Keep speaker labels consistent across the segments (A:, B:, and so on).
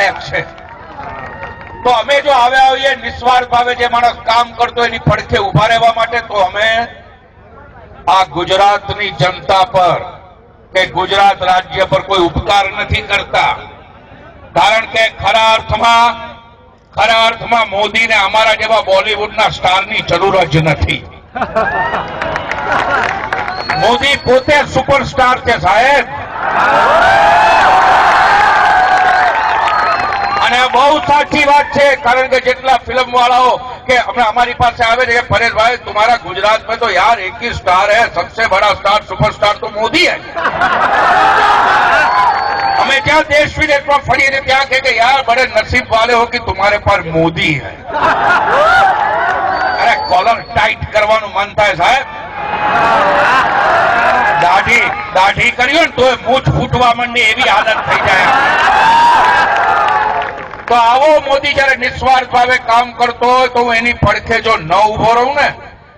A: લાયક છે. તો અમે જો આવ્યા હોઈએ નિસ્વાર્થ ભાવે જે માણસ કામ કરતો એની પડખે ઉભા રહેવા માટે, તો અમે આ ગુજરાતની જનતા પર કે ગુજરાત રાજ્ય પર કોઈ ઉપકાર નથી કરતા. કારણ કે ખરા અર્થમાં મોદીને અમારા જેવા બોલિવૂડના સ્ટારની જરૂર જ નથી. મોદી પોતે સુપરસ્ટાર છે સાહેબ. અને બહુ સાચી વાત છે, કારણ કે જેટલા फिल्म वालों के हमारी पास आवे थे, परेश भाई तुम्हारा गुजरात में तो यार एक ही स्टार है, सबसे बड़ा स्टार सुपरस्टार तो मोदी है. हमें क्या देश विदेश में फड़ी थे क्या कहे यार बड़े नसीब वाले हो कि तुम्हारे पास मोदी है. अरे कॉलर टाइट करवानु मन था साहेब. दाढ़ी करी हो तो मूछ फूटवा मंडी एवी हालत थई जाए. तो आवो मोदी जયારે નિસ્વાર્થ ભાવે કામ કરતો હોય તો હું એની પડખે જો ન ઉભો રહું ને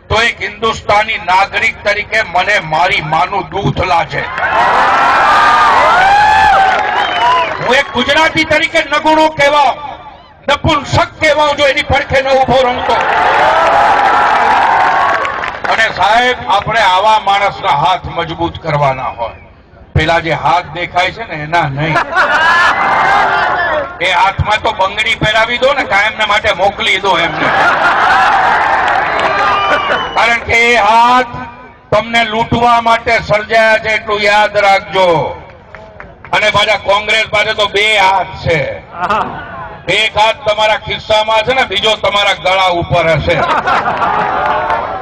A: તો એક હિન્દુસ્તાની નાગરિક તરીકે મને મારી માનું દૂધ લાગે. હું એક ગુજરાતી તરીકે નગુણો કહેવાઉં, નપુંસક કહેવાઉં જો એની પડખે ન ઉભો રહું તો. અને સાહેબ આપણે આવા માણસના હાથ મજબૂત કરવાના હોય. પેલા જે હાથ દેખાય છે ને એના નહીં. એ હાથમાં તો બંગડી પહેરાવી દો ને, કાયમને માટે મોકલી દો એમને. કારણ કે એ હાથ તમને લૂંટવા માટે સર્જાયા છે એટલું યાદ રાખજો. અને પાછા કોંગ્રેસ પાસે તો બે હાથ છે. એક હાથ તમારા ખિસ્સામાં છે ને, બીજો તમારા ગળા ઉપર હશે.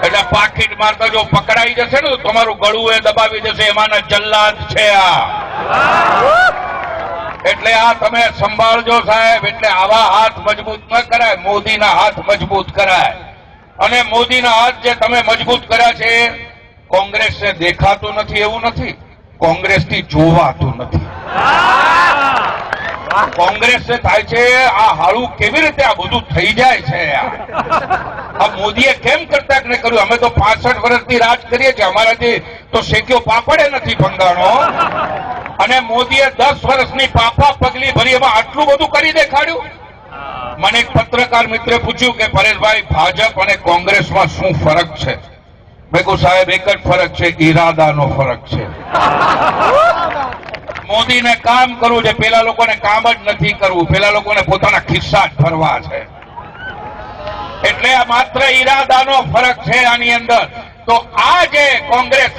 A: એટલે પાકીટ મારતા જો પકડાઈ જશે ને તો તમારું ગળું એ દબાવી જશે. એમાંના જલ્લાદ છે આ. એટલે આ તમે સંભાળજો સાહેબ. એટલે આવા હાથ મજબૂત ન કરાય, મોદીના હાથ મજબૂત કરાય. અને મોદીના હાથ જે તમે મજબૂત કર્યા છે કોંગ્રેસને દેખાતું નથી એવું નથી, કોંગ્રેસથી જોવાતું નથી. કોંગ્રેસને થાય છે આ હાળું કેવી રીતે આ બધું થઈ જાય છે. આ મોદીએ કેમ કરતા ને કર્યું? અમે તો 65 વર્ષથી રાજ કરીએ છીએ, અમારાથી તો શેક્યો પાપડે નથી ભંગાણો. અને મોદીએ 10 વર્ષની પાપા પગલી ભરી એમાં આટલું બધું કરી દેખાડ્યું. મને એક પત્રકાર મિત્રે પૂછ્યું કે પરેશભાઈ ભાજપ અને કોંગ્રેસમાં શું ફરક છે? મેં કહ્યું સાહેબ એક જ ફરક છે, ઈરાદાનો ફરક છે. મોદીને કામ કરવું છે, પેલા લોકોને કામ જ નથી કરવું. પેલા લોકોને પોતાના ખિસ્સા જ ભરવા છે. એટલે આ માત્ર ઈરાદાનો ફરક છે આની અંદર. તો આ જે કોંગ્રેસ